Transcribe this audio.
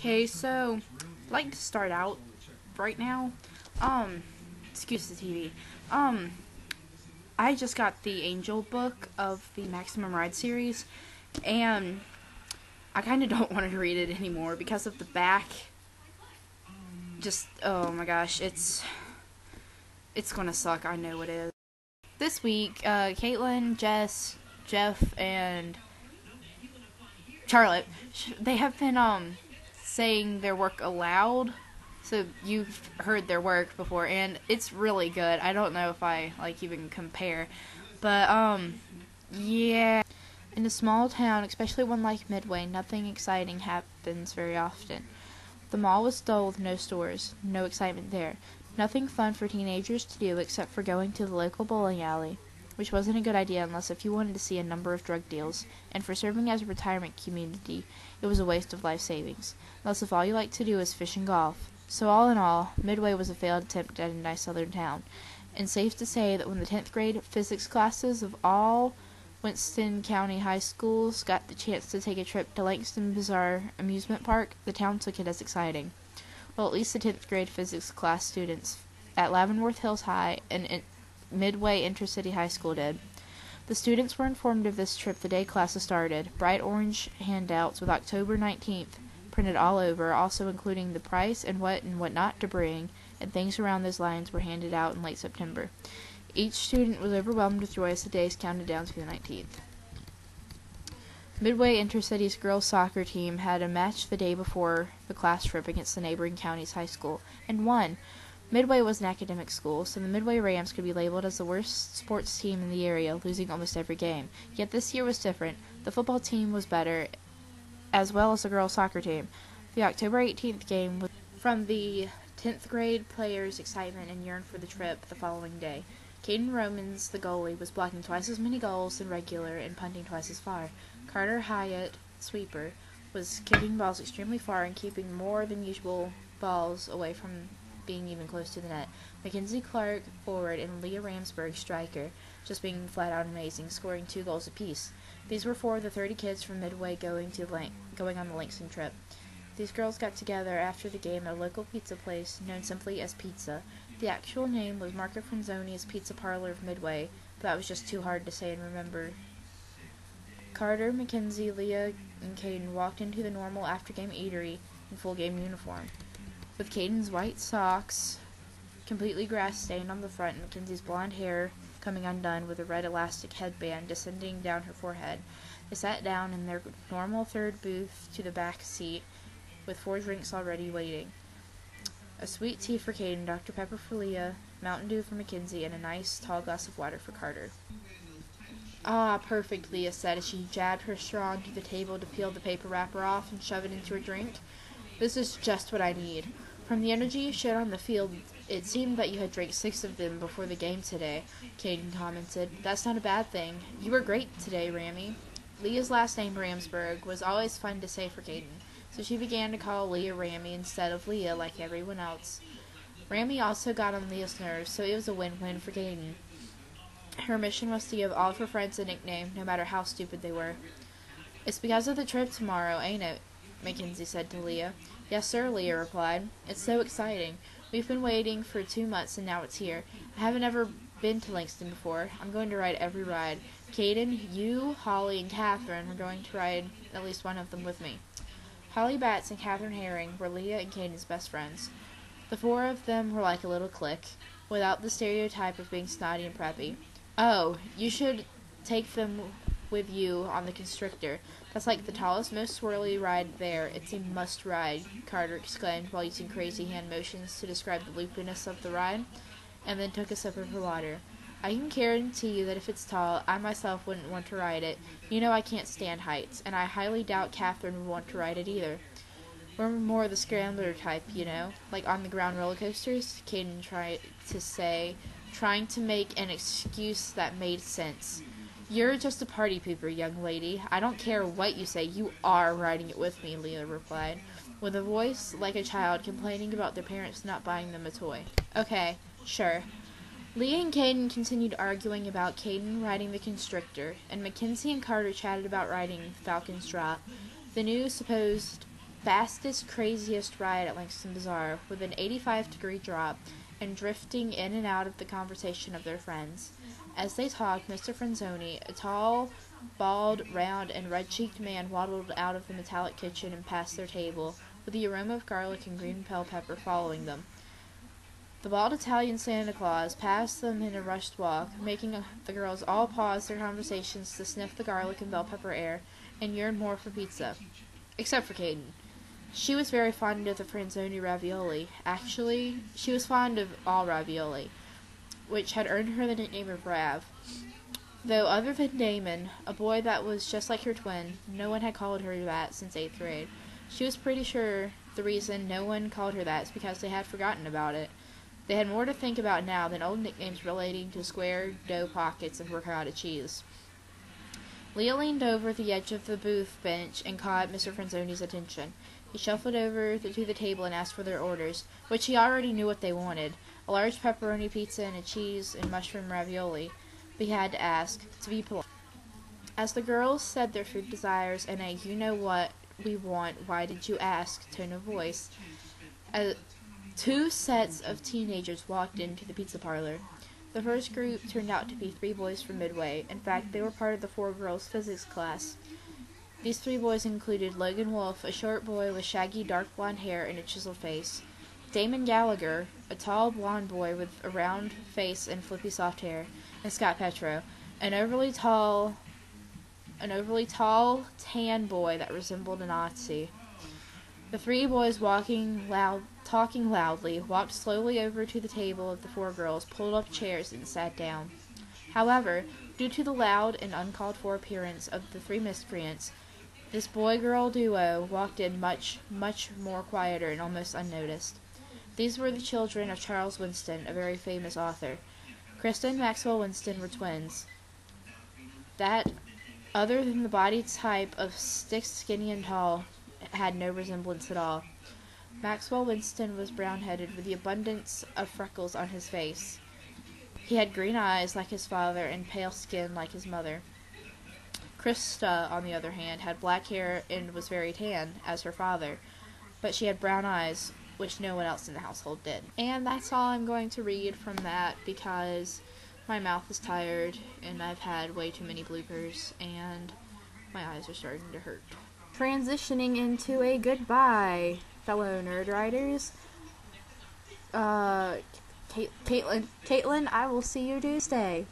Okay, so I'd like to start out right now. Excuse the TV. I just got the Angel book of the Maximum Ride series, and I kind of don't want to read it anymore because of the back. Just, oh my gosh, it's gonna suck. I know it is. This week, Caitlin, Jess, Jeff, and Charlotte, they have been saying their work aloud. So you've heard their work before, and it's really good. I don't know if I even compare, but yeah. In a small town, especially one like Midway, nothing exciting happens very often. The mall was dull with no stores, no excitement there. Nothing fun for teenagers to do except for going to the local bowling alley, which wasn't a good idea unless if you wanted to see a number of drug deals, and for serving as a retirement community, it was a waste of life savings, unless if all you liked to do is fish and golf. So all in all, Midway was a failed attempt at a nice southern town, and safe to say that when the 10th grade physics classes of all Winston County high schools got the chance to take a trip to Langston Bazaar Amusement Park, the town took it as exciting. Well, at least the 10th grade physics class students at Leavenworth Hills High and Midway Intercity High School did. The students were informed of this trip the day classes started. Bright orange handouts with October 19th printed all over, also including the price and what not to bring, and things around those lines were handed out in late September. Each student was overwhelmed with joy as the days counted down to the 19th. Midway Intercity's girls' soccer team had a match the day before the class trip against the neighboring county's high school, and won. Midway was an academic school, so the Midway Rams could be labeled as the worst sports team in the area, losing almost every game. Yet this year was different. The football team was better, as well as the girls' soccer team. The October 18th game was from the 10th grade players' excitement and yearn for the trip the following day. Caden Romans, the goalie, was blocking twice as many goals than regular and punting twice as far. Carter Hyatt, sweeper, was kicking balls extremely far and keeping more than usual balls away from being even close to the net. Mackenzie Clark, forward, and Leah Ramsberg, striker, just being flat out amazing, scoring 2 goals apiece. These were 4 of the 30 kids from Midway going on the Langston trip. These girls got together after the game at a local pizza place known simply as Pizza. The actual name was Marco Franzoni's Pizza Parlor of Midway, but that was just too hard to say and remember. Carter, Mackenzie, Leah, and Caden walked into the normal after-game eatery in full game uniform, with Caden's white socks completely grass-stained on the front and Mackenzie's blonde hair coming undone with a red elastic headband descending down her forehead. They sat down in their normal third booth to the back seat, with 4 drinks already waiting. A sweet tea for Caden, Dr. Pepper for Leah, Mountain Dew for Mackenzie, and a nice tall glass of water for Carter. Ah, perfect, Leah said as she jabbed her straw onto the table to peel the paper wrapper off and shove it into her drink. This is just what I need. From the energy you showed on the field, it seemed that you had drank 6 of them before the game today, Caden commented. That's not a bad thing. You were great today, Rammy. Leah's last name, Ramsberg, was always fun to say for Caden, so she began to call Leah Rammy instead of Leah like everyone else. Rammy also got on Leah's nerves, so it was a win-win for Caden. Her mission was to give all of her friends a nickname, no matter how stupid they were. It's because of the trip tomorrow, ain't it? Mackenzie said to Leah. Yes, sir, Leah replied. It's so exciting. We've been waiting for 2 months, and now it's here. I haven't ever been to Langston before. I'm going to ride every ride. Caden, you, Holly, and Catherine are going to ride at least one of them with me. Holly Batts and Catherine Herring were Leah and Caden's best friends. The 4 of them were like a little clique, without the stereotype of being snotty and preppy. Oh, you should take them with you on the Constrictor. That's like the tallest, most swirly ride there. It's a must-ride, Carter exclaimed while using crazy hand motions to describe the loopiness of the ride, and then took a sip of her water. I can guarantee you that if it's tall, I myself wouldn't want to ride it. You know I can't stand heights, and I highly doubt Catherine would want to ride it either. We're more the scrambler type, you know, like on-the-ground roller coasters, Caden tried to say, trying to make an excuse that made sense. You're just a party pooper, young lady. I don't care what you say, you are riding it with me, Leah replied, with a voice like a child complaining about their parents not buying them a toy. Okay, sure. Leah and Caden continued arguing about Caden riding the Constrictor, and Mackenzie and Carter chatted about riding Falcon's Drop, the new supposed fastest, craziest ride at Langston Bazaar, with an 85-degree drop, and drifting in and out of the conversation of their friends. As they talked, Mr. Franzoni, a tall, bald, round, and red-cheeked man, waddled out of the metallic kitchen and past their table, with the aroma of garlic and green bell pepper following them. The bald Italian Santa Claus passed them in a rushed walk, making the girls all pause their conversations to sniff the garlic and bell pepper air and yearn more for pizza. Except for Caden. She was very fond of the Franzoni ravioli. Actually, she was fond of all ravioli, which had earned her the nickname of Rav. Though other than Damon, a boy that was just like her twin, no one had called her that since 8th grade. She was pretty sure the reason no one called her that is because they had forgotten about it. They had more to think about now than old nicknames relating to square dough pockets and ricotta cheese. Leah leaned over the edge of the booth bench and caught Mr. Franzoni's attention. He shuffled over to the table and asked for their orders, which he already knew what they wanted, a large pepperoni pizza and a cheese and mushroom ravioli. But he had to ask, to be polite. As the girls said their food desires in a you-know-what-we-want, why-did-you-ask tone of voice, two sets of teenagers walked into the pizza parlor. The first group turned out to be 3 boys from Midway. In fact, they were part of the 4 girls' physics class. These 3 boys included Logan Wolfe, a short boy with shaggy dark blonde hair and a chiseled face; Damon Gallagher, a tall blonde boy with a round face and flippy soft hair; and Scott Petro, an overly tall, tan boy that resembled a Nazi. The 3 boys, talking loudly, walked slowly over to the table of the 4 girls, pulled up chairs, and sat down. However, due to the loud and uncalled-for appearance of the 3 miscreants, this boy-girl duo walked in much, much more quieter and almost unnoticed. These were the children of Charles Winston, a very famous author. Krista and Maxwell Winston were twins. That, other than the body type of stick, skinny, and tall, had no resemblance at all. Maxwell Winston was brown-headed with the abundance of freckles on his face. He had green eyes like his father and pale skin like his mother. Krista, on the other hand, had black hair and was very tan, as her father, but she had brown eyes, which no one else in the household did. And that's all I'm going to read from that, because my mouth is tired, and I've had way too many bloopers, and my eyes are starting to hurt. Transitioning into a goodbye, fellow nerd writers. Caitlin, I will see you Tuesday.